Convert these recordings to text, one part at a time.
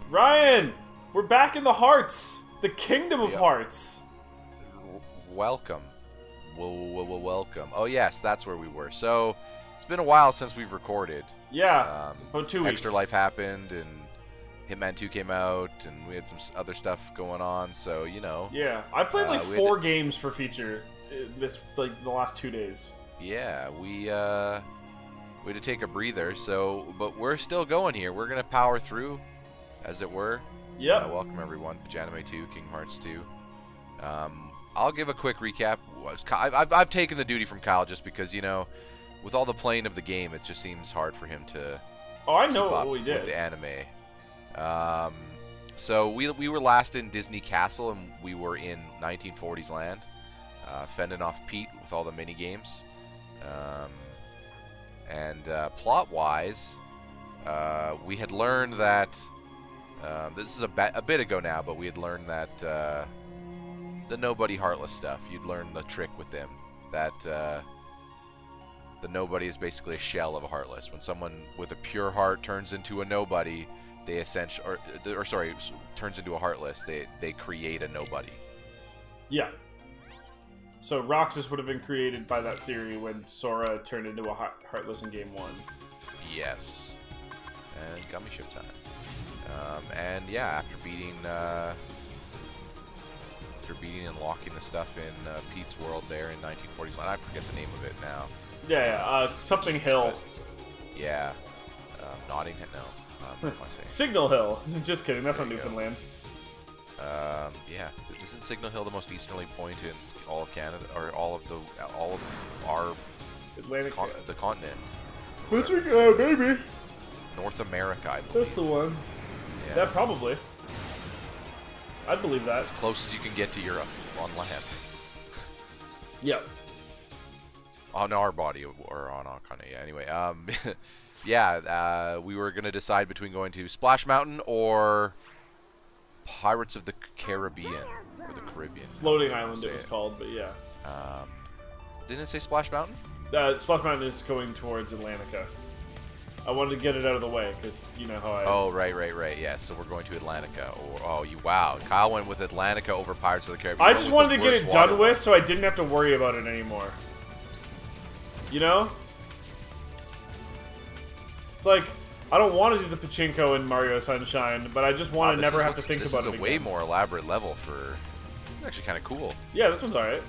Ryan, we're back in the hearts, the kingdom of hearts. Welcome. Welcome. Oh yes, that's where we were. So it's been a while since we've recorded. Yeah, about 2 weeks. Extra Life happened, and Hitman 2 came out, and we had some other stuff going on. So you know. Yeah, I played like 4 games for feature this the last 2 days. Yeah, we had to take a breather. So, but we're still going here. We're gonna power through, as it were. Yeah. Welcome everyone. Pajanime 2, Kingdom Hearts 2. I'll give a quick recap. I've taken the duty from Kyle just because, you know, with all the playing of the game, it just seems hard for him to keep up what we did with the anime. So we were last in Disney Castle, and we were in 1940s land, fending off Pete with all the mini games. And plot-wise, we had learned that this is a bit ago now, but we had learned that the Nobody Heartless stuff. You'd learn the trick with them, that the Nobody is basically a shell of a Heartless. When someone with a pure heart turns into a Nobody, they essentially, turns into a Heartless, they create a Nobody. Yeah. So Roxas would have been created by that theory when Sora turned into a Heartless in Game 1. Yes. And Gummy Ship time. And yeah, after beating and locking the stuff in Pete's world there in 1940s land, I forget the name of it now. Yeah, something Hill. Yeah, Notting Hill. No, what am I saying? Signal Hill. Just kidding. That's not Newfoundland. Yeah, isn't Signal Hill the most easterly point in all of Canada, or all of our Atlantic, the continent? Maybe. North America, I believe. That's the one. Yeah. That probably. I'd believe that. It's as close as you can get to Europe on land. Yep. On our body, or on our continent. Yeah. Anyway, yeah, we were gonna decide between going to Splash Mountain or Pirates of the Caribbean, or the Caribbean. Floating Island, it was called, but yeah. Didn't it say Splash Mountain? Splash Mountain is going towards Atlantica. I wanted to get it out of the way, because you know how I... Oh, right, yeah, so we're going to Atlantica. Wow. Kyle went with Atlantica over Pirates of the Caribbean. I just wanted to get it done with, so I didn't have to worry about it anymore. You know? It's like, I don't want to do the pachinko in Mario Sunshine, but I just want to never have to think about it again. This is a way more elaborate level for... It's actually kind of cool. Yeah, this one's alright.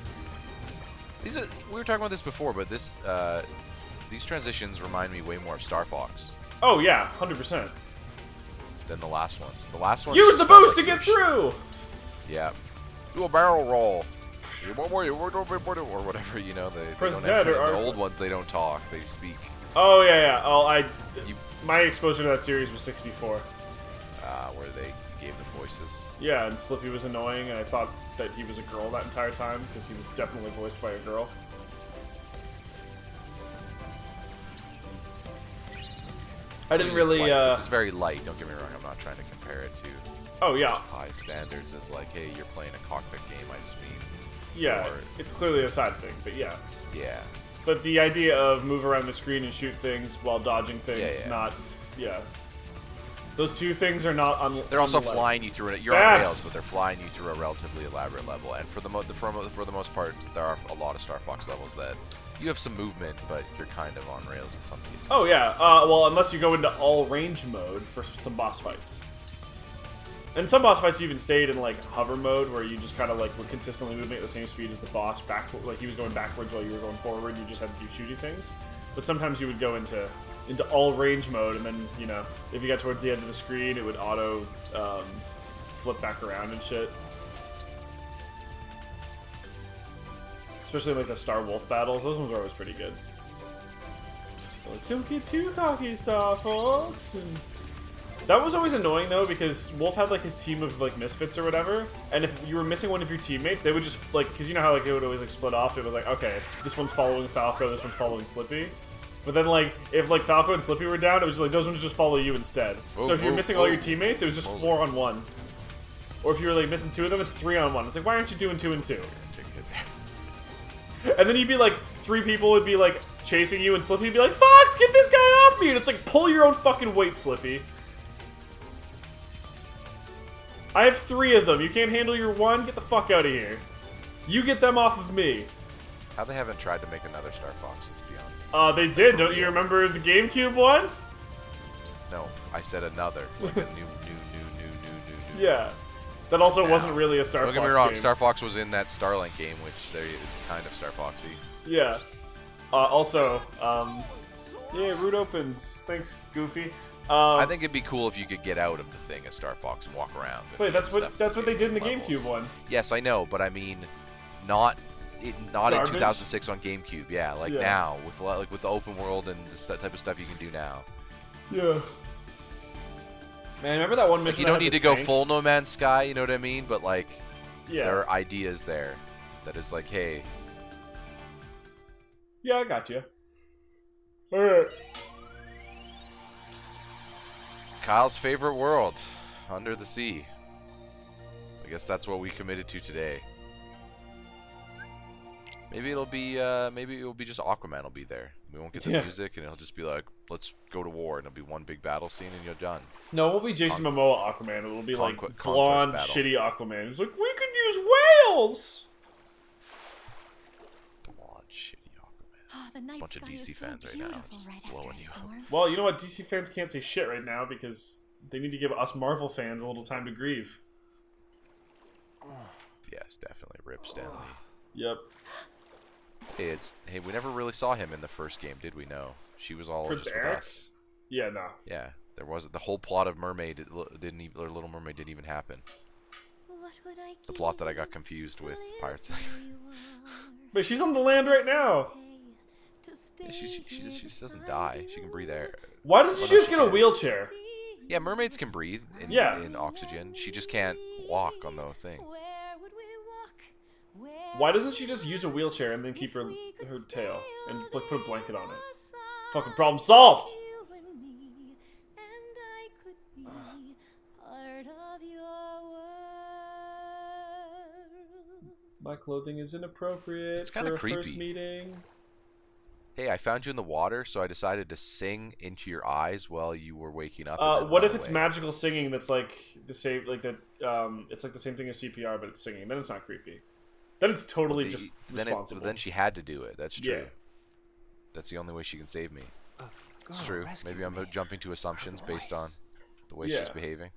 We were talking about this before, but this... These transitions remind me way more of Star Fox. Oh yeah, 100%. Than the last ones. The last ones. Use the boost to get through. Yeah. Do a barrel roll. Or whatever, you know. They don't have, the old ones, they don't talk. They speak. Oh yeah. Oh, my exposure to that series was 64. Where they gave them voices. Yeah, and Slippy was annoying, and I thought that he was a girl that entire time because he was definitely voiced by a girl. I didn't really. This is very light. Don't get me wrong. I'm not trying to compare it to. Oh yeah. High standards as like, hey, you're playing a cockpit game. I just mean. Yeah, it's clearly a side thing, but yeah. Yeah. But the idea of move around the screen and shoot things while dodging things is not. Yeah. Those two things are not on. They're also flying you through it. You're on rails, but they're flying you through a relatively elaborate level. And for the most part, there are a lot of Star Fox levels that you have some movement, but you're kind of on rails in some cases. Oh yeah. Well, unless you go into all range mode for some boss fights. And some boss fights even stayed in like hover mode, where you just kind of like were consistently moving at the same speed as the boss, like he was going backwards while you were going forward. You just had to do shooting things. But sometimes you would go into all range mode, and then, you know, if you got towards the end of the screen, it would auto flip back around and shit. Especially like the Star Wolf battles, those ones are always pretty good. Like, don't get too cocky, Star Fox. And that was always annoying though, because Wolf had like his team of like misfits or whatever, and if you were missing one of your teammates, they would just like, because you know how like it would always like split off. It was like, okay, this one's following Falco, this one's following Slippy. But then, like, if like Falco and Slippy were down, it was like those ones just follow you instead. So if you're missing all your teammates, it was just 4-on-1. Or if you were like missing 2 of them, it's 3-on-1. It's like, why aren't you doing 2 and 2? And then you'd be like, 3 people would be like chasing you, and Slippy would be like, Fox, get this guy off me! And it's like, pull your own fucking weight, Slippy. I have 3 of them. You can't handle your 1? Get the fuck out of here. You get them off of me. How they haven't tried to make another Star Fox is beyond. They did. Don't you remember the GameCube one? No, I said another. Like a new. Yeah. That also wasn't really a Star Fox game. Don't get me wrong, Star Fox was in that Starlink game, which it's kind of Star Foxy. Yeah. Also, yeah, route opens. Thanks, Goofy. I think it'd be cool if you could get out of the thing as Star Fox and walk around. Wait, that's what they did in the GameCube one. Yes, I know, but I mean, not in 2006 on GameCube. Yeah, like now with the open world and this type of stuff you can do now. Yeah. Man, remember that one mission? Like, you don't need to go full No Man's Sky, you know what I mean? But like, there are ideas there that is like, hey. Yeah, I got you. All right. Kyle's favorite world, under the sea. I guess that's what we committed to today. Maybe it'll be just Aquaman will be there. We won't get the music, and it'll just be like, let's go to war, and it'll be one big battle scene, and you're done. No, it won't be Jason Momoa Aquaman. It'll be like blonde, shitty Aquaman. He's like, we could use whales. Blonde, shitty Aquaman. Bunch of DC fans right now, just blowing you up. Well, you know what? DC fans can't say shit right now because they need to give us Marvel fans a little time to grieve. Yes, definitely. Rip Stanley. Yep. Hey, we never really saw him in the first game, did we? No, she was all just with us. Yeah, no. Yeah, there wasn't the whole plot of Mermaid or Little Mermaid didn't even happen. The plot that I got confused with Pirates. But she's on the land right now. Yeah, she just doesn't die. She can breathe air. Why doesn't she just get a wheelchair? Yeah, mermaids can breathe in oxygen. She just can't walk on the thing. Why doesn't she just use a wheelchair and then keep her tail and like put a blanket on it? Fucking problem solved! My clothing is inappropriate. It's kind of creepy. First meeting. Hey, I found you in the water, so I decided to sing into your eyes while you were waking up. What if it's magical singing that's like the same, like that? It's like the same thing as CPR, but it's singing. Then it's not creepy. Then it's totally just responsible. Then she had to do it. That's true. Yeah. That's the only way she can save me. It's true. Maybe I'm jumping to assumptions based on the way she's behaving.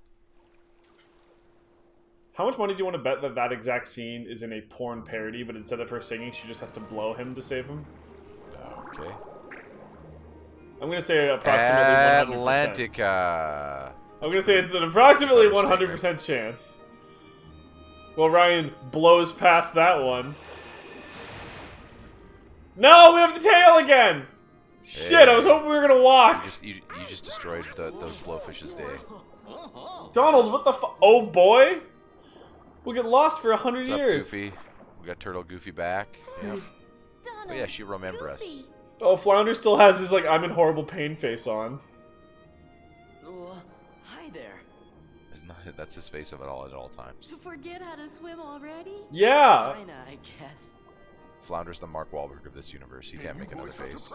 How much money do you want to bet that that exact scene is in a porn parody, but instead of her singing, she just has to blow him to save him? Okay. I'm going to say approximately 100%. Atlantica. I'm going to say it's an approximately 100% chance. Well, Ryan blows past that one. No, we have the tail again! Shit, I was hoping we were gonna walk! You just destroyed those blowfish's day. Donald, what the fuck? Oh boy? We'll get lost for 100 years. Goofy? We got Turtle Goofy back. Yep. Oh yeah, she'll remember us. Oh, Flounder still has his, like, I'm in horrible pain face on. Hi there. That's his face of it all at all times. You forget how to swim already? Yeah! Kinda, I guess. Flounder's the Mark Wahlberg of this universe. He can't make another face.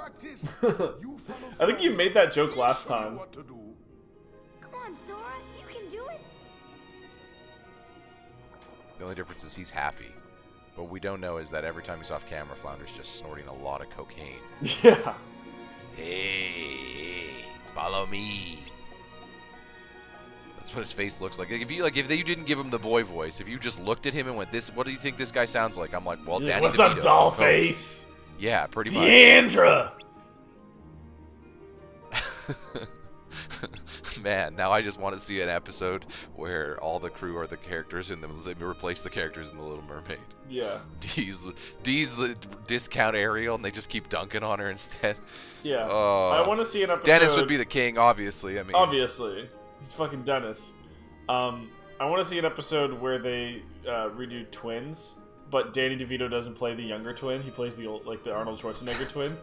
I think you made that joke last time. Come on, Sora, you can do it. The only difference is he's happy. What we don't know is that every time he's off camera, Flounder's just snorting a lot of cocaine. Yeah. Hey, follow me. That's what his face looks like. If you didn't give him the boy voice, if you just looked at him and went, "What do you think this guy sounds like?" I'm like, "Well, Danny what's DeVito." up, doll face? Yeah, pretty much. Deandra. Man, now I just want to see an episode where all the crew are the characters in they replace the characters in The Little Mermaid. Yeah. Dee's the discount Ariel, and they just keep dunking on her instead. Yeah. I want to see an episode. Dennis would be the king, obviously. I mean, obviously, he's fucking Dennis. I want to see an episode where they redo twins, but Danny DeVito doesn't play the younger twin. He plays the old, like the Arnold Schwarzenegger twin.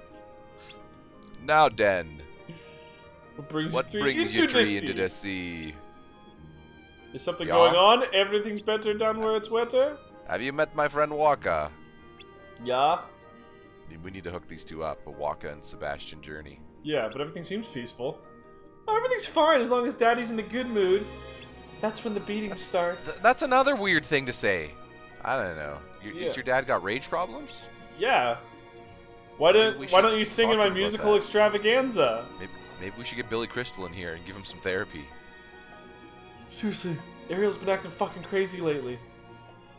Now then, What brings what your brings tree your tree into into the the sea? sea? Is something Yeah? going on? Everything's better down where it's wetter? Have you met my friend Waka? Yeah. We need to hook these two up, a Waka and Sebastian journey. Yeah, but everything seems peaceful. Oh, everything's fine as long as Daddy's in a good mood. That's when the beating starts. That's another weird thing to say. I don't know. Yeah. Has your dad got rage problems? Yeah. Why we don't should you sing talk in my to him about musical that. extravaganza? Maybe we should get Billy Crystal in here and give him some therapy. Seriously, Ariel's been acting fucking crazy lately.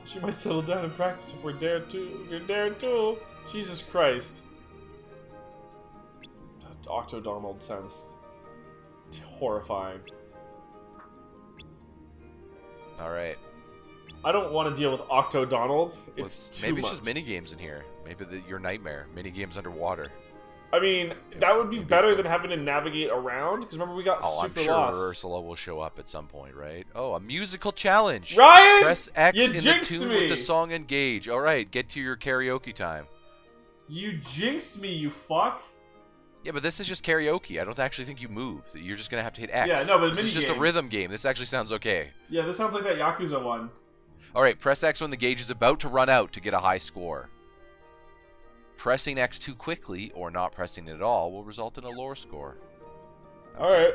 She might settle down and practice if we're there too. If you're there too. Jesus Christ. Octodonald sounds horrifying. All right. I don't want to deal with Octodonald. It's too maybe much. it's just mini games in here. Maybe your nightmare. Mini games underwater. I mean, that would be better than having to navigate around. Because remember, we got super I'm sure lost. Ursula will show up at some point, right? Oh, a musical challenge. Ryan, Press X you in the jinxed tune me. with the song Engage. All right, get to your karaoke time. You jinxed me, you fuck. Yeah, but this is just karaoke. I don't actually think you move. You're just gonna have to hit X. Yeah, no, but this is just a minigame. rhythm game. This actually sounds okay. Yeah, this sounds like that Yakuza one. All right, press X when the gauge is about to run out to get a high score. Pressing X too quickly or not pressing it at all will result in a lower score. Okay. Alright.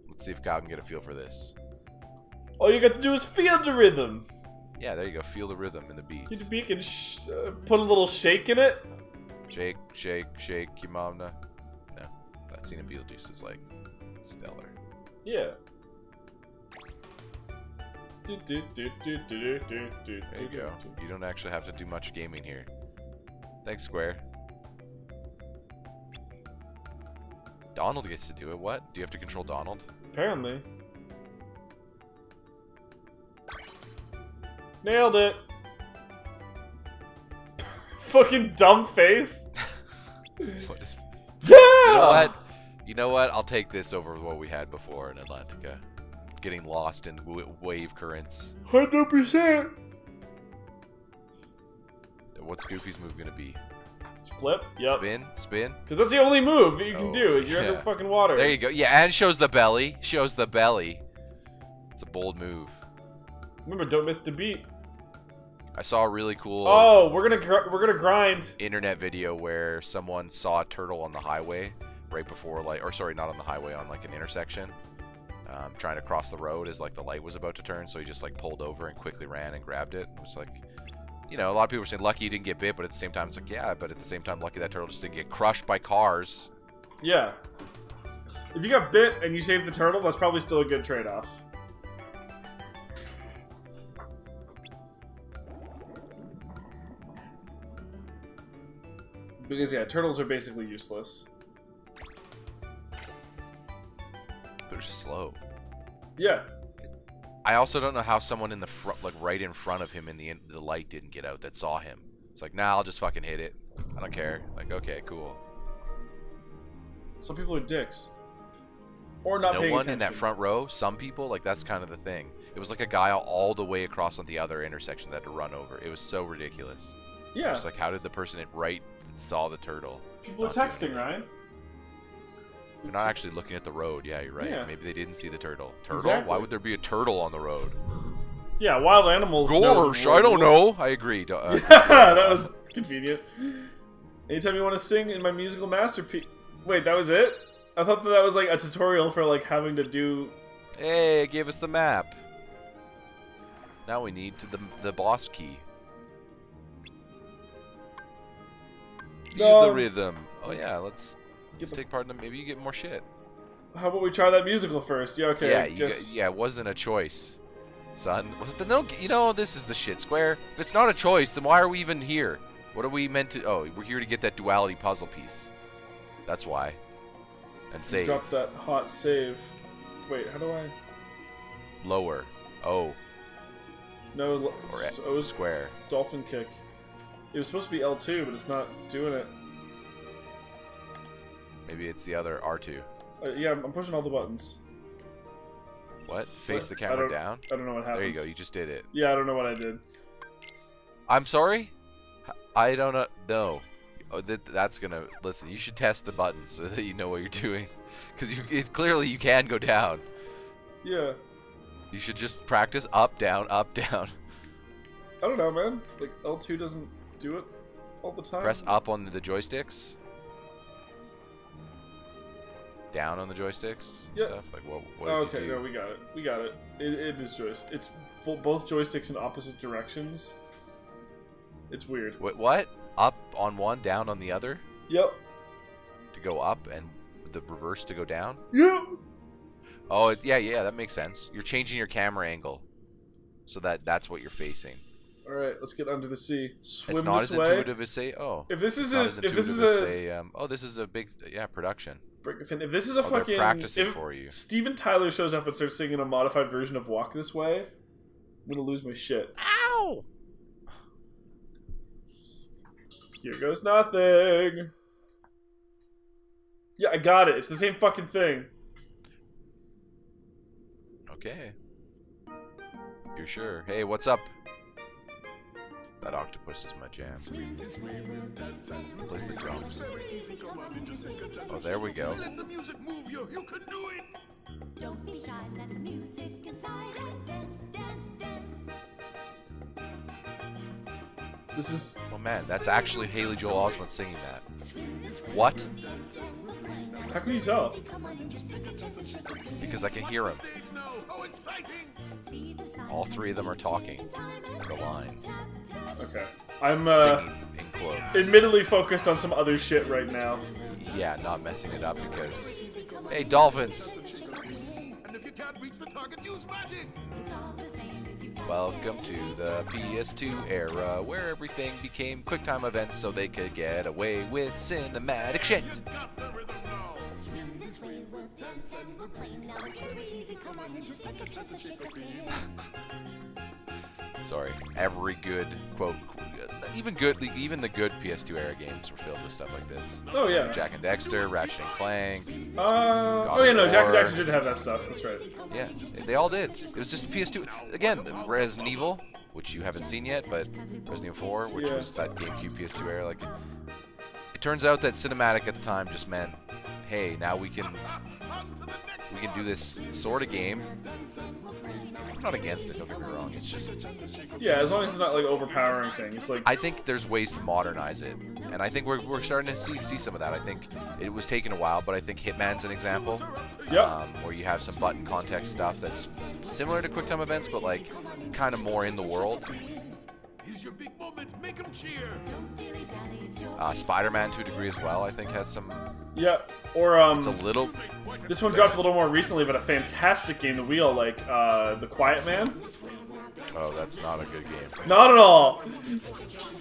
Let's see if Kyle can get a feel for this. All you got to do is feel the rhythm. Yeah, there you go. Feel the rhythm in the beat. Get the beak and put a little shake in it. Shake, shake, shake, your mama. No, that scene of Beetlejuice is like stellar. Yeah. There There you go. You don't actually have to do much gaming here. Thanks, Square. Donald gets to do it. What? Do you have to control Donald? Apparently. Nailed it. Fucking dumb face. What is? Yeah! You know what? You know what? I'll take this over what we had before in Atlantica. Getting lost in wave currents. 100%. What's Goofy's move gonna be? Flip. Yep. Spin, spin. Because that's the only move that you can Oh, do. You're yeah. under fucking water. There you go. Yeah, and shows the belly. Shows the belly. It's a bold move. Remember, don't miss the beat. I saw a really cool Oh, we're gonna grind. internet video where someone saw a turtle on the highway right before, like, or sorry, not on the highway, on like an intersection, trying to cross the road as like the light was about to turn. So he just like pulled over and quickly ran and grabbed it. It was like, you know, a lot of people were saying lucky you didn't get bit, but at the same time, it's like, yeah, but at the same time, lucky that turtle just didn't get crushed by cars. Yeah. If you got bit and you saved the turtle, that's probably still a good trade-off. Because, yeah, turtles are basically useless. They're slow. Yeah. I also don't know how someone in the front, like right in front of him in the light didn't get out that saw him. It's like, nah, I'll just fucking hit it. I don't care. Like, okay, cool. Some people are dicks. Or not No paying one attention. in that front row. Some people, like, that's kind of the thing. It was like a guy all the way across on the other intersection that had to run over. It was so ridiculous. Yeah. Just like, how did the person right that saw the turtle? People are not doing texting, it? Ryan. They're not actually looking at the road. Yeah, you're right. Yeah. Maybe they didn't see the turtle. Turtle? Exactly. Why would there be a turtle on the road? Yeah, wild animals. know the Gosh, I don't rules. know. I agree. That was convenient. Anytime you want to sing in my musical masterpiece. Wait, that was it? I thought that was like a tutorial for like having to do. Hey, it gave us the map. Now we need the boss key. Feel the rhythm. Oh yeah, let's take part in the. Maybe you get more shit. How about we try that musical first? Yeah, okay. Yeah, I guess. yeah, it wasn't a choice, son. You know, this is the shit, Square. If it's not a choice, then why are we even here? What are we meant to? Oh, we're here to get that duality puzzle piece. That's why. And save. Drop that hot save. Wait, how do I? Lower. Oh. No, Or it was square. dolphin kick. It was supposed to be L2, but it's not doing it. Maybe it's the other R2. Yeah, I'm pushing all the buttons. What? Face What? the I camera don't- down? I don't know what happened. There you go. You just did it. Yeah, I don't know what I did. I'm sorry? I don't know. No. Oh, that's gonna listen. You should test the buttons so that you know what you're doing, because it's clearly you can go down. Yeah. You should just practice up, down, up, down. I don't know, man. Like L2 doesn't do it all the time. Press up on the joysticks. Down on the joysticks. And stuff. Like what did you do? No, we got it. We got it. It is joystick. It's both joysticks in opposite directions. It's weird. What? Up on one, down on the other? Yep. To go up and the reverse to go down? Yep. Oh, yeah, that makes sense. You're changing your camera angle so that's what you're facing. All right, let's get under the sea. Swim it's not this as way. intuitive as say, oh. If this is this is a big production. If this is a fucking, they're practicing if for you. Steven Tyler shows up and starts singing a modified version of "Walk This Way," I'm gonna lose my shit. Ow! Here goes nothing. Yeah, I got it. It's the same fucking thing. Okay. You're sure? Hey, what's up? That octopus is my jam. Plays the drums. Oh, there we go. Let the music move you. You can do it. Don't be shy, let the music inside and dance, dance, dance. This is. Oh man, that's actually Haley Joel Osment singing that. What? How can you tell? Because I can hear him. Stage now. How exciting. All three of them are talking. The lines. Okay. I'm Singing in quotes. admittedly focused on some other shit right now. Yeah, not messing it up because... Hey, dolphins! And if you can't reach the target, use magic. Welcome to the PS2 era, where everything became QuickTime events so they could get away with cinematic shit. Got the rhythm now. Sorry, every good quote, even the good PS2 era games were filled with stuff like this. Oh yeah. Jack and Dexter, Ratchet and Clank. Oh yeah, no, Jack and Daxter did have that stuff. That's right. Yeah, they all did. It was just PS2. Again, Resident Evil, which you haven't seen yet, but Resident Evil 4, which was that GameCube PS2 era. Like, it turns out that cinematic at the time just meant, hey, now we can do this sort of game. I'm not against it, don't get me wrong. It's just, Yeah, as long as it's not like overpowering things. Like I think there's ways to modernize it, and I think we're starting to see some of that. I think it was taking a while, but I think Hitman's an example. Yep. Where you have some button context stuff that's similar to QuickTime events, but like kind of more in the world. Here's your big moment. Make 'em cheer. Spider-Man to a degree as well, I think has some. yeah, or It's a little. this one dropped a little more recently, but a fantastic game. The Wheel, like The Quiet Man. Oh, that's not a good game. Not at all.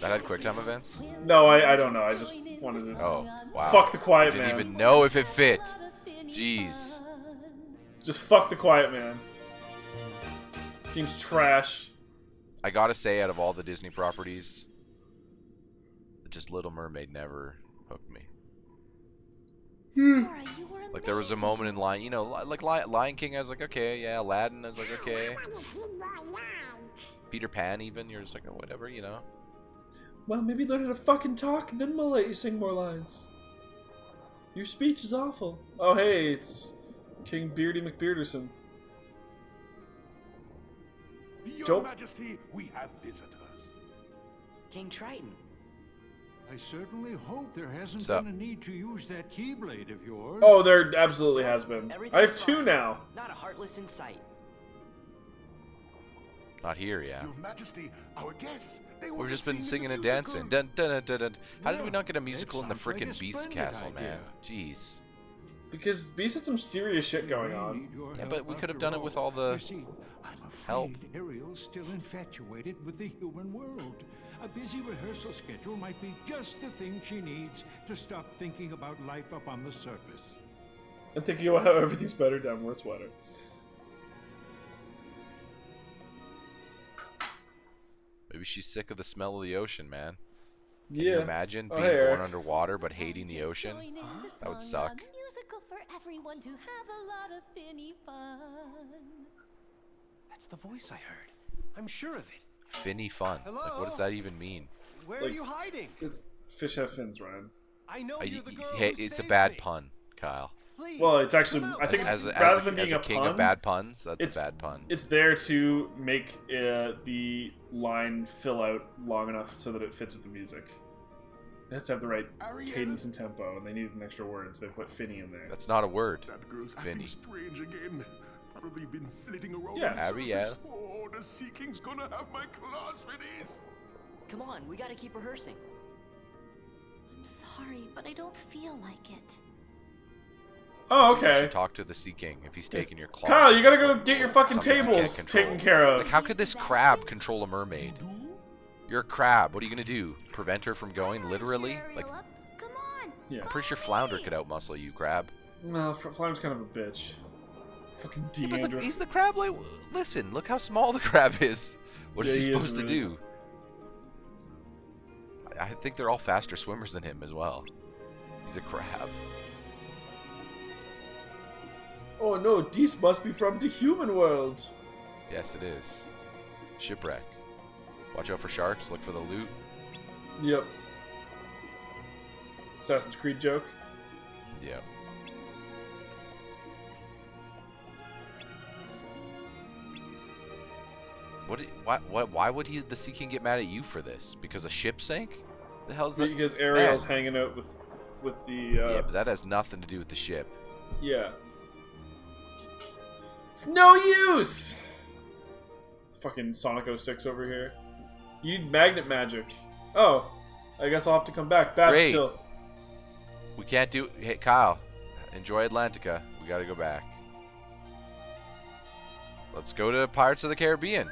That had QuickTime events. No, I don't know. I just wanted to. Oh, wow. Fuck The Quiet Didn't Man. even know if it fit. Jeez. Just fuck The Quiet Man. Game's trash. I gotta say, out of all the Disney properties, just Little Mermaid never hooked me. Like, there was a moment in Lion King, I was like, okay, yeah, Aladdin, I was like, okay. Peter Pan, even, you're just like, oh, whatever, you know. Well, maybe learn how to fucking talk, and then we'll let you sing more lines. Your speech is awful. Oh, hey, it's King Beardy McBearderson. Your Majesty, we have visitors. King Triton. I certainly hope there hasn't What's up? been a need to use that keyblade of yours. Oh, there absolutely has been. I have two now. Not a heartless in sight. Not here, yeah. Your Majesty, our guests. They We've want just to been see singing the and musical. dancing. Dun, dun, dun, dun, dun. How did we Yeah, not get a musical in the that sounds like a frickin' Beast splendid Castle, man? idea. Jeez. Because Beast had some serious shit going on. Yeah, but we could have done it with all the You see, I'm help. afraid Ariel's still infatuated with the human world. A busy rehearsal schedule might be just the thing she needs to stop thinking about life up on the surface. And thinking about how everything's better down where it's wetter. Maybe she's sick of the smell of the ocean, man. Can you Yeah. imagine Oh, being hey, born Eric. underwater but hating the ocean? That would suck. Musical for everyone to have a lot of finny fun. That's the voice I heard. I'm sure of it. Finny fun. Like, what does that even mean? Where Like- are you hiding? It's fish have fins, Ryan. I know you're the girl Hey, who it's a saved bad me. pun, Kyle. Please, Well, it's actually, come out. I think As it's, a, rather as than a, being as a king pun, of bad puns, that's it's- a bad pun. it's there to make the line fill out long enough so that it fits with the music. It has to have the right Ariel? cadence and tempo, and they needed an extra word, so they put Finny in there. That's not a word. That girl's Finny. acting strange again. Probably been flitting around Yeah. on the Ariel. surface. Oh, the Sea King's gonna have my claws for this. Come on, we gotta keep rehearsing. I'm sorry, but I don't feel like it. Oh, You okay. should talk to the Sea King if he's taking your claws. Kyle, you gotta go get your fucking Something you can't tables control. taken care of. Like, how could this crab control a mermaid? You're a crab. What are you gonna do? Prevent her from going? Literally? Ariel Like, up. Come on. Yeah. I'm pretty sure Flounder could outmuscle you, crab. No, Flounder's kind of a bitch. Fucking Yeah, but D'Angelo. he's the crab. Like, listen, look how small the crab is. What is Yeah, he he is supposed to really do? I think they're all faster swimmers than him as well. He's a crab. Oh no, this must be from the human world. Yes, it is. Shipwreck. Watch out for sharks. Look for the loot. Yep. Assassin's Creed joke. Yeah. Why would the Sea King get mad at you for this? Because a ship sank? The hell's that? Because Ariel's Man. hanging out with the Yeah, but that has nothing to do with the ship. yeah. It's no use. Fucking Sonic 06 over here. You need magnet magic. Oh, I guess I'll have to come back. Bad Great. chill. We can't do. Hey, Kyle, enjoy Atlantica. We gotta go back. Let's go to Pirates of the Caribbean.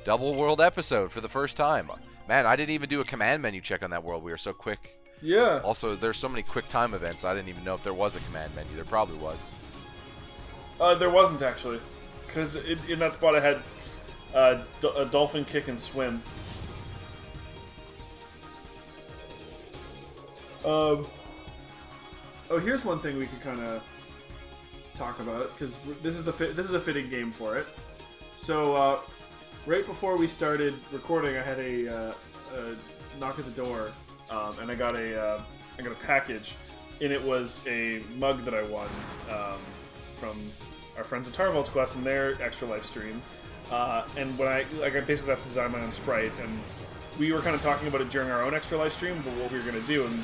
Double world episode for the first time. Man, I didn't even do a command menu check on that world. We were so quick. Yeah. Also, there's so many quick time events. I didn't even know if there was a command menu. There probably was. There wasn't actually, because in that spot I had a dolphin kick and swim. Oh, here's one thing we could kind of talk about because this is a fitting game for it. So right before we started recording, I had a knock at the door, and I got a package, and it was a mug that I won from our friends at Tarval's Quest and their extra live stream. And when I basically got to design my own sprite, and we were kind of talking about it during our own extra live stream, but what we were going to do, and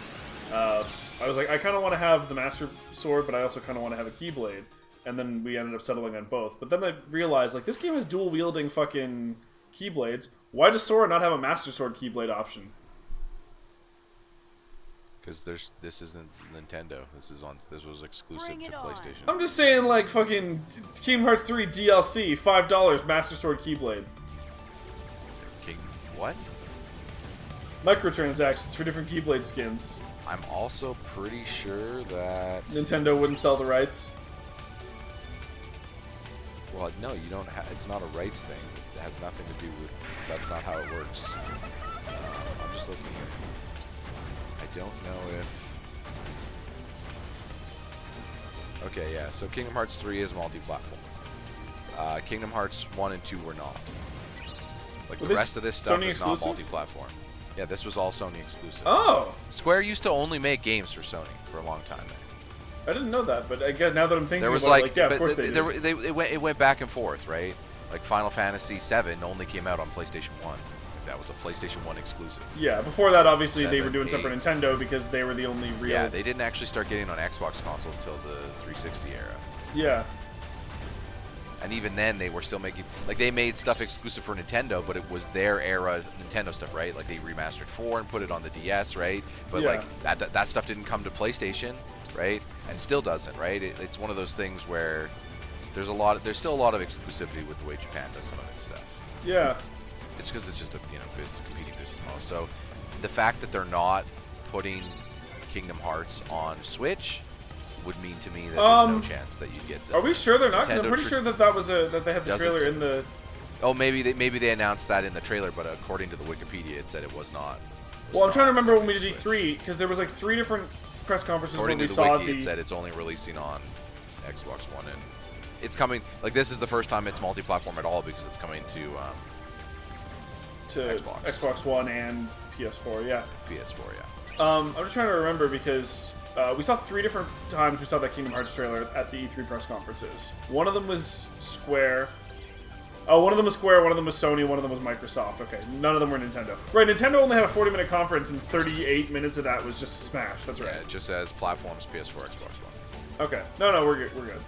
I was like, I kind of want to have the Master Sword, but I also kind of want to have a Keyblade. And then we ended up settling on both. But then I realized, like, this game has dual-wielding fucking Keyblades. Why does Sora not have a Master Sword Keyblade option? Because this isn't Nintendo. This was exclusive Bring to it on. PlayStation. I'm just saying, like, fucking Kingdom Hearts 3 DLC, $5, Master Sword Keyblade. King, what? Microtransactions for different Keyblade skins. I'm also pretty sure that. Nintendo wouldn't sell the rights. Well, no, you don't. It's not a rights thing. It has nothing to do with. That's not how it works. I'm just looking here. I don't know if. Okay, yeah. So Kingdom Hearts 3 is multi-platform. Kingdom Hearts 1 and 2 were not. Like Well, the this rest of this stuff Sony is not exclusive? multi-platform. Yeah, this was all Sony exclusive. Oh! Square used to only make games for Sony for a long time. I didn't know that, but I guess now that I'm thinking There was about like, it, yeah, of but course they did. it went back and forth, right? Like Final Fantasy 7 only came out on PlayStation 1. That was a PlayStation 1 exclusive. Yeah, before that, obviously, they were 7, doing stuff for 8. Nintendo because they were the only real... Yeah, they didn't actually start getting on Xbox consoles till the 360 era. Yeah. And even then, they were still making... Like, they made stuff exclusive for Nintendo, but it was their era Nintendo stuff, right? Like, they remastered 4 and put it on the DS, right? But, Yeah. like, that stuff didn't come to PlayStation, right? And still doesn't, right? It's one of those things where there's still a lot of exclusivity with the way Japan does some of its stuff. Yeah. It's because it's just a competing business model. So the fact that they're not putting Kingdom Hearts on Switch would mean to me that there's no chance that you'd get. Are we sure they're not? 'Cause I'm Nintendo pretty tr- sure that was that they had the doesn't trailer say- in the... Oh, maybe they announced that in the trailer, but according to the Wikipedia, it said it was not. Well, I'm trying to remember when we did Switch. E3, because there was like 3 different press conferences According when to we the saw wiki, the... it said it's only releasing on Xbox One, and it's coming. Like, this is the first time it's multi-platform at all because it's coming to to Xbox One and PS4. Yeah. PS4, yeah. I'm just trying to remember because we saw 3 different times we saw that Kingdom Hearts trailer at the E3 press conferences. One of them was Square. Oh, one of them was Square, one of them was Sony, one of them was Microsoft. Okay, none of them were Nintendo. Right, Nintendo only had a 40-minute conference, and 38 minutes of that was just Smash. That's right. Yeah, it just says platforms, PS4, Xbox One. Okay. No, we're good. We're good.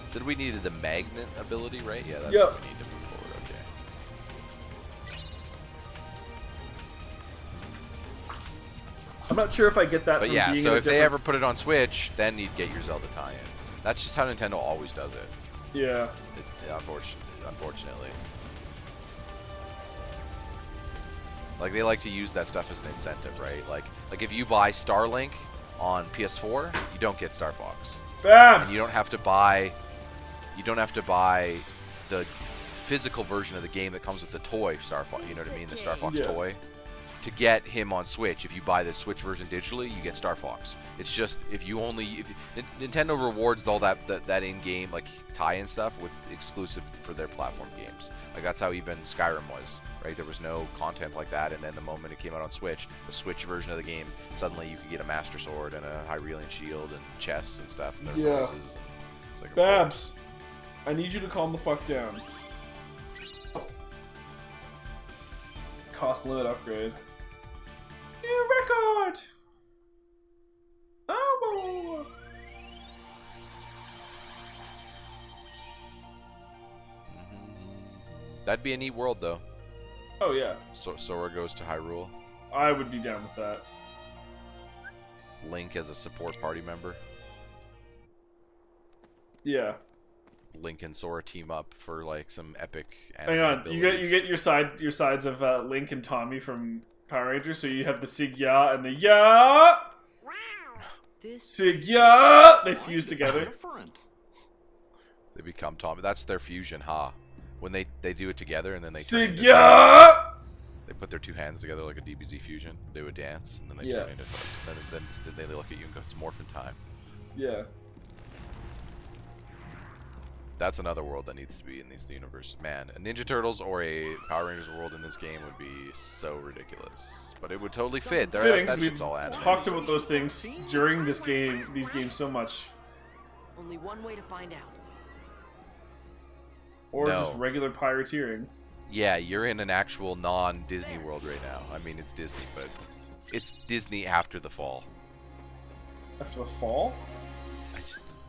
Said we needed the magnet ability, right? Yeah, that's Yep. what we need to move forward. Okay. I'm not sure if I get that But from yeah, being so in a if they different- ever put it on Switch, then you'd get your Zelda tie-in. That's just how Nintendo always does it. Yeah. Unfortunately. Like, they like to use that stuff as an incentive, right? Like if you buy Starlink on PS4, you don't get Star Fox. Bam! And you don't have to buy the physical version of the game that comes with the toy Star Fox, you know what I mean? The Star Fox toy. To get him on Switch, if you buy the Switch version digitally, you get Star Fox. It's just Nintendo rewards all that in-game like tie-in stuff with exclusive for their platform games. Like that's how even Skyrim was, right? There was no content like that, and then the moment it came out on Switch, the Switch version of the game, suddenly you could get a Master Sword and a Hylian shield and chests and stuff. And Yeah. roses. It's like Babs, I need you to calm the fuck down. Cost limit upgrade. New record! Oh! That'd be a neat world, though. Oh, yeah. So Sora goes to Hyrule. I would be down with that. Link as a support party member. Yeah. Link and Sora team up for like some epic. Hang on, you abilities. get your sides of Link and Tommy from Power Rangers. So you have the Sig Ya and the Ya. Sig Ya. They fuse together. They become Tommy. That's their fusion, when they do it together and then they turn Sig into Ya. They put their 2 hands together like a DBZ fusion. They would dance and then they turn into. Then they look at you and go, "It's morphin' time." Yeah. That's another world that needs to be in this universe. Man, a Ninja Turtles or a Power Rangers world in this game would be so ridiculous. But it would totally fit. Fitting, That we've shit's all animated. talked about those things during these games so much. Only one way to find out. Or No. just regular pirateering. Yeah, you're in an actual non-Disney world right now. I mean, it's Disney, but it's Disney after the fall. After the fall?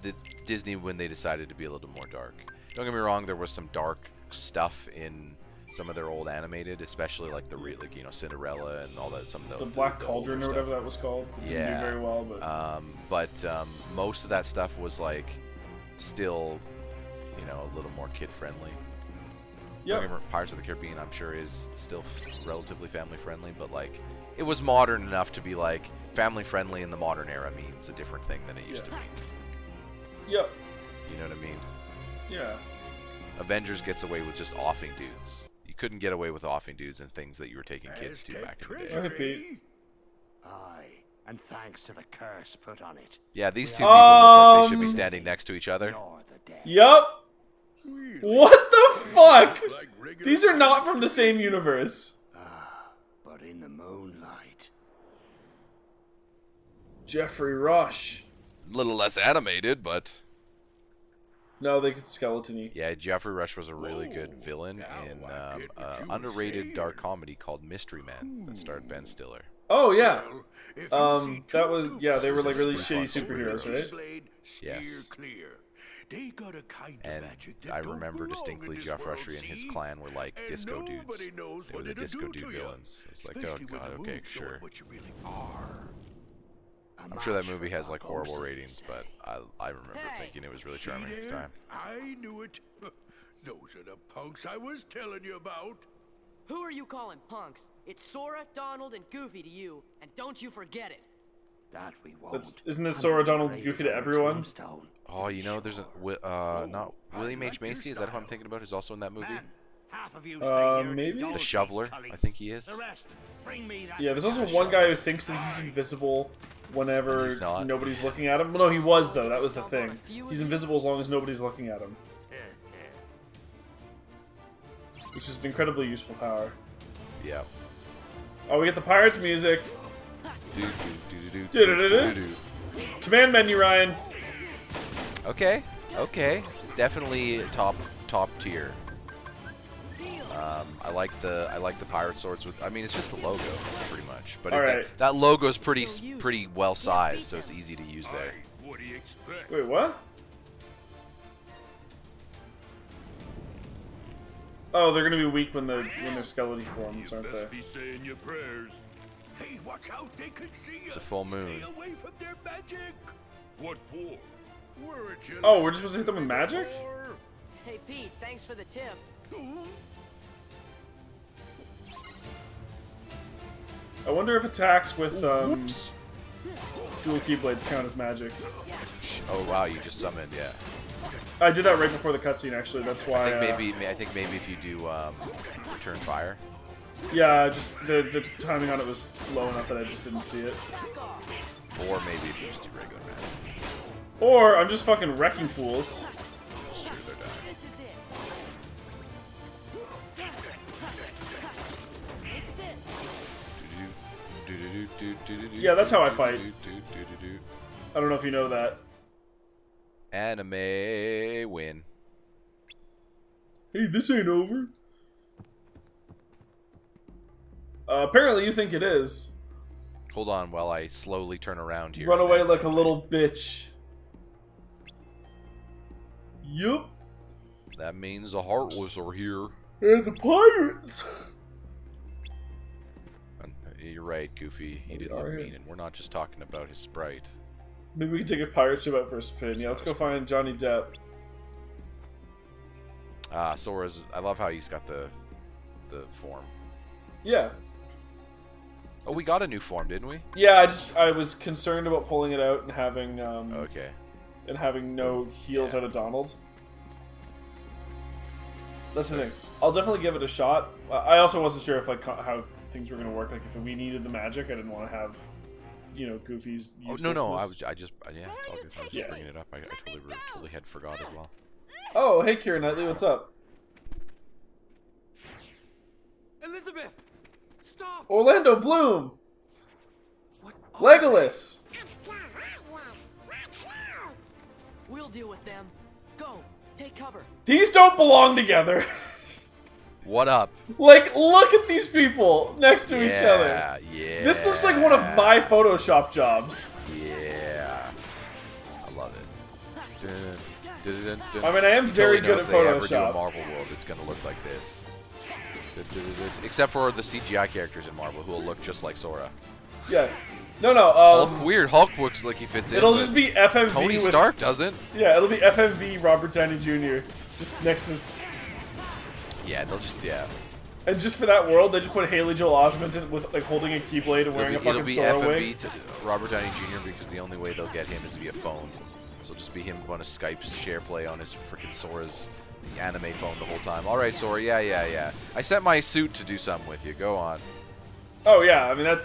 The Disney when they decided to be a little more dark. Don't get me wrong, there was some dark stuff in some of their old animated, especially like Cinderella and all that. Some of The Black Cauldron or whatever that was called. It didn't do very well, but most of that stuff was like still, a little more kid friendly. Yep. Pirates of the Caribbean, I'm sure, is still relatively family friendly, but like it was modern enough to be like family friendly in the modern era means a different thing than it used to mean. Yep. You know what I mean? Yeah. Avengers gets away with just offing dudes. You couldn't get away with offing dudes and things that you were taking kids to back in the day. Okay, Pete. Aye, and thanks to the curse put on it. Yeah, these two people look like they should be standing next to each other. Nor the dead. Yup. What the fuck? These are not from the same universe. But in the moonlight. Jeffrey Rush. A little less animated, but No, they could skeleton-y. yeah, Jeffrey Rush was a really good villain in underrated dark comedy called Mystery Men that starred Ben Stiller. Oh, yeah. If That was, yeah, they were like really Pretty shitty fun. superheroes, right? Yes. They got a kind And of magic that I don't remember belong distinctly in this Jeff world, Rushy and his see? clan were like And disco dudes. nobody knows They were what the it'll disco do dude to ya, villains. It's like, oh especially when god, the okay, moon's showing sure. what you really are. I'm sure that movie has like horrible ratings, but I remember thinking it was really charming at the time. I knew it. Those are the punks I was telling you about. Who are you calling punks? It's Sora, Donald, and Goofy to you, and don't you forget it. That we won't. Isn't it Sora, Donald, and Goofy to everyone? Oh, there's not William H. Macy. Is that who I'm thinking about? Who's also in that movie? Half of you stay here and maybe? indulge The these shoveler, cullies. I think he is. The rest, bring me that Yeah, there's also banana one guy who thinks that he's invisible whenever And he's not. nobody's looking at him. Well, no, he was, though. That was the thing. He's invisible as long as nobody's looking at him. Which is an incredibly useful power. Yeah. Oh, we get the Pirates music. Do-do-do-do-do-do-do-do. Command menu, Ryan. Okay, okay, definitely top tier. I like the pirate swords with. I mean, it's just the logo, pretty much. But that logo is pretty well sized, so it's easy to use there. What do you expect? Wait, what? Oh, they're gonna be weak when they're skeleton forms, aren't Best they? be saying your prayers. Hey, watch out! They can see you. It's a full moon. Stay away from their magic. What for? We're at your Oh, we're just supposed to hit them with magic? Hey, Pete, thanks for the tip. I wonder if attacks with Whoops. dual keyblades count as magic. Oh wow, you just summoned, yeah. I did that right before the cutscene, actually. That's why. I think maybe if you do return fire. Yeah, just the timing on it was low enough that I just didn't see it. Or maybe if you just do regular magic. Or I'm just fucking wrecking fools. It's true, they're dying. Yeah, that's how I fight. I don't know if you know that. Anime win. Hey, this ain't over. Apparently you think it is. Hold on while I slowly turn around here. Run away like a little bitch. Yup. That means the Heartless are here. And the pirates. You're right, Goofy. He did are look here. mean, and we're not just talking about his sprite. Maybe we can take a pirate ship out for a spin. Yeah, let's go find Johnny Depp. Sora's. I love how he's got the form. Yeah. Oh, we got a new form, didn't we? Yeah, I was concerned about pulling it out and having Okay. and having no heals out of Donald. That's the thing. I'll definitely give it a shot. I also wasn't sure if how things were gonna work. Like if we needed the magic, I didn't want to have, Goofy's. Oh no! I just yeah, it's all good. I was just Yeah. bringing it up. I totally had forgot as well. Oh, hey, Keira Knightley, what's up? Elizabeth, stop! Orlando Bloom, What? Legolas. We'll deal with them. Go, take cover. These don't belong together. What up? Like, look at these people next to each other. Yeah. This looks like one of my Photoshop jobs. Yeah. I love it. I mean, I am very good at If they ever do a Photoshop. Marvel world, it's gonna look like this. Except for the CGI characters in Marvel, who will look just like Sora. Yeah. No. Hulk looks like he fits in. It'll but just be FMV. Tony with, Stark doesn't. Yeah, it'll be FMV Robert Downey Jr. just next to. Yeah, they'll just And just for that world, they just put Haley Joel Osment in with holding a keyblade and wearing a It'll fucking be Sora FMV wig. to Robert Downey Jr. because the only way they'll get him is via phone. So it'll just be him going to Skype share play on his freaking Sora's anime phone the whole time. All right, Sora, yeah. I sent my suit to do something with you. Go on. Oh yeah, I mean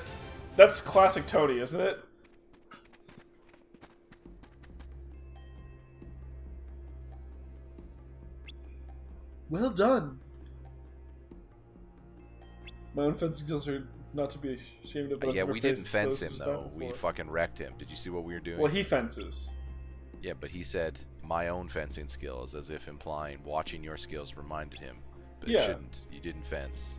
that's classic Tony, isn't it? Well done. My own fencing skills are not to be ashamed of. But Yeah, I've we never didn't faced fence those him who's done though. We before. fucking wrecked him. Did you see what we were doing? Well, he fences. Yeah, but he said my own fencing skills, as if implying watching your skills reminded him. But it Yeah. shouldn't. You didn't fence.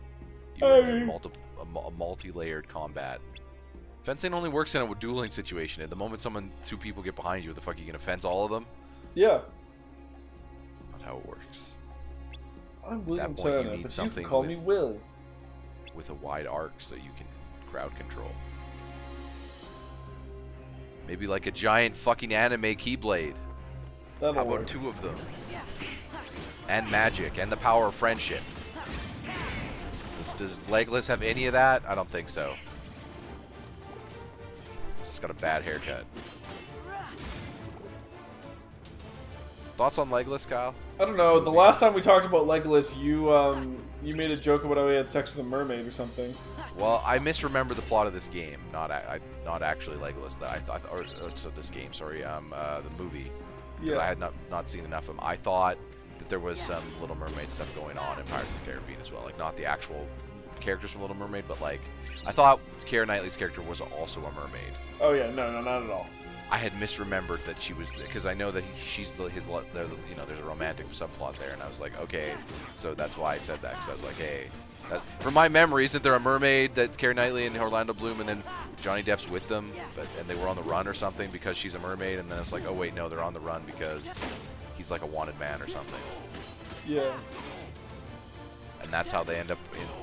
You were in Hey. a multi-layered combat. Fencing only works in a dueling situation. At the moment two people get behind you, the fuck are you gonna fence all of them? Yeah. That's not how it works. I'm William that point, you Turner, need but you can something call me with- Will. With a wide arc so you can crowd control. Maybe like a giant fucking anime keyblade. That'll How about work. 2 of them? And magic, and the power of friendship. Does Legolas have any of that? I don't think so. He's just got a bad haircut. Thoughts on Legolas, Kyle? I don't know. The last time we talked about Legolas, you made a joke about how he had sex with a mermaid or something. Well, I misremember the plot of this game, not actually Legolas. That I thought, or so this game, sorry, the movie, because I had not seen enough of him. I thought that there was some Little Mermaid stuff going on in Pirates of the Caribbean as well, like not the actual characters from Little Mermaid, but like I thought Keira Knightley's character was also a mermaid. Oh yeah, no, not at all. I had misremembered that she was, because I know that she's there's a romantic subplot there, and I was like, okay, so that's why I said that, because I was like, hey, from my memory, isn't there a mermaid that Keira Knightley and Orlando Bloom, and then Johnny Depp's with them, and they were on the run or something because she's a mermaid, and then it's like, oh wait, no, they're on the run because he's like a wanted man or something. Yeah. And that's how they end up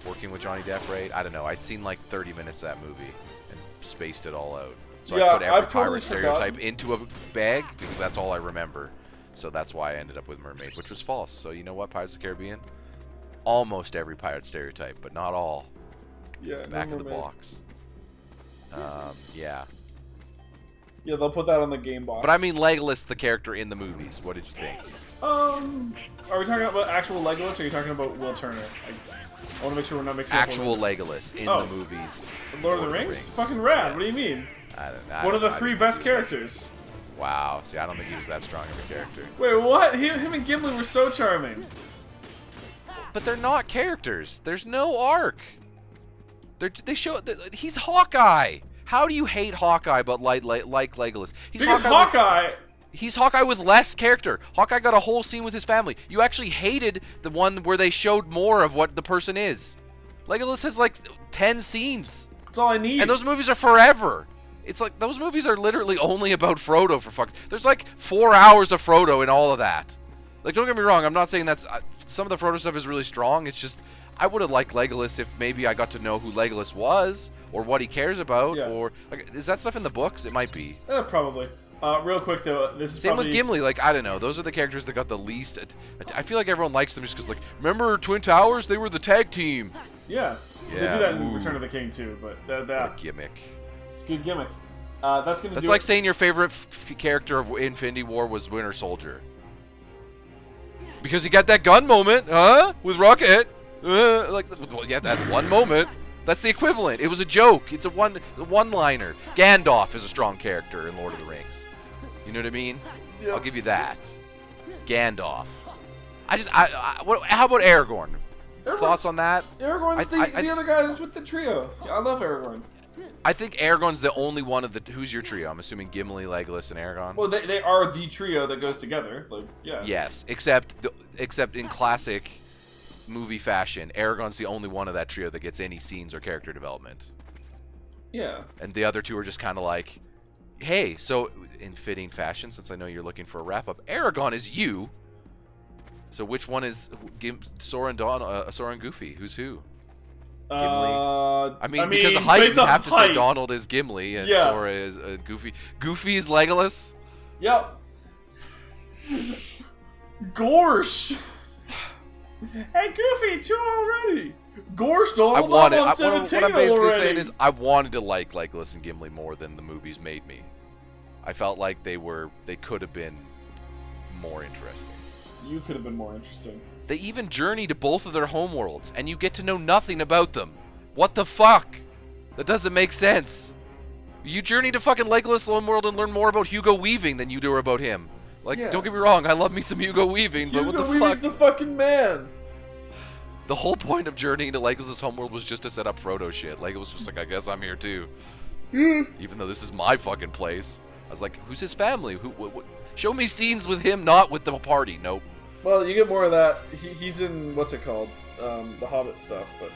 working with Johnny Depp, right? I don't know. I'd seen like 30 minutes of that movie and spaced it all out. So yeah, I put every I've totally pirate stereotype into a bag because that's all I remember. So that's why I ended up with mermaid, which was false. So you know what, Pirates of the Caribbean? Almost every pirate stereotype, but not all. Yeah. Back of the box. Yeah. Yeah, they'll put that on the game box. But I mean Legolas, the character in the movies. What did you think? Are we talking about actual Legolas, or are you talking about Will Turner? I want to make sure we're not mixing Actual up Legolas in the movies. Lord of the Rings? Fucking rad. Yes. What do you mean? I One of the I three didn't best think he was characters. Wow. See, I don't think he was that strong of a character. Wait, what? Him and Gimli were so charming. But they're not characters. There's no arc. They show he's Hawkeye. How do you hate Hawkeye but like Legolas? He's Because Hawkeye. He's Hawkeye with less character. Hawkeye got a whole scene with his family. You actually hated the one where they showed more of what the person is. Legolas has like 10 scenes. That's all I need. And those movies are forever. It's like those movies are literally only about Frodo for fuck. There's like 4 hours of Frodo in all of that. Like, don't get me wrong. I'm not saying that's some of the Frodo stuff is really strong. It's just I would have liked Legolas if maybe I got to know who Legolas was or what he cares about. Yeah. Or like, is that stuff in the books? It might be. Probably. Real quick though, this is Same probably... with Gimli. Like, I don't know. Those are the characters that got the least. I feel like everyone likes them just because, like, remember Twin Towers? They were the tag team. Yeah. They do that in Return of the King too, but What a gimmick. It's a good gimmick. That's gonna. That's do like it. saying your favorite character of Infinity War was Winter Soldier. Because he got that gun moment, huh? With Rocket. That one moment. That's the equivalent. It was a joke. It's a one-liner. Gandalf is a strong character in Lord of the Rings. You know what I mean? Yep. I'll give you that. Gandalf. How about Aragorn? Thoughts on that? Aragorn's the other guy that's with the trio. I love Aragorn. I think Aragorn's the only one of the. Who's your trio? I'm assuming Gimli, Legolas, and Aragorn. Well, they are the trio that goes together. Like, yeah. Yes, except in classic movie fashion, Aragorn's the only one of that trio that gets any scenes or character development. Yeah. And the other two are just kind of like, hey, so in fitting fashion, since I know you're looking for a wrap up, Aragorn is you. So which one is Sora and Goofy? Who's who? Gimli. I mean, because of height, you have to say Donald is Gimli and Sora is Goofy. Goofy is Legolas. Yep. Gorsh. Hey, Goofy, 2 already. Gorsh, Donald, what on I'm 17 basically already. saying is I wanted to like Legolas and Gimli more than the movies made me. I felt like they could have been more interesting. You could have been more interesting. They even journey to both of their homeworlds, and you get to know nothing about them. What the fuck? That doesn't make sense. You journey to fucking Legolas' homeworld and learn more about Hugo Weaving than you do about him. Like, don't get me wrong, I love me some Hugo Weaving, but what the fuck? Hugo Weaving's the fucking man. The whole point of journeying to Legolas' homeworld was just to set up Frodo shit. Legolas was just like, I guess I'm here too. Even though this is my fucking place. I was like, who's his family? What? Show me scenes with him, not with the party. Nope. Well, you get more of that. He's in, what's it called? The Hobbit stuff, but...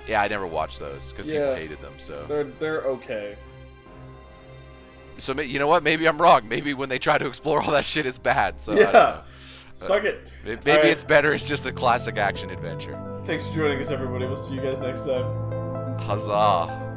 Yeah, I never watched those, because people hated them, so... They're okay. So, you know what? Maybe I'm wrong. Maybe when they try to explore all that shit, it's bad, so... Yeah. Suck it. Maybe it's better. It's just a classic action adventure. Thanks for joining us, everybody. We'll see you guys next time. Huzzah.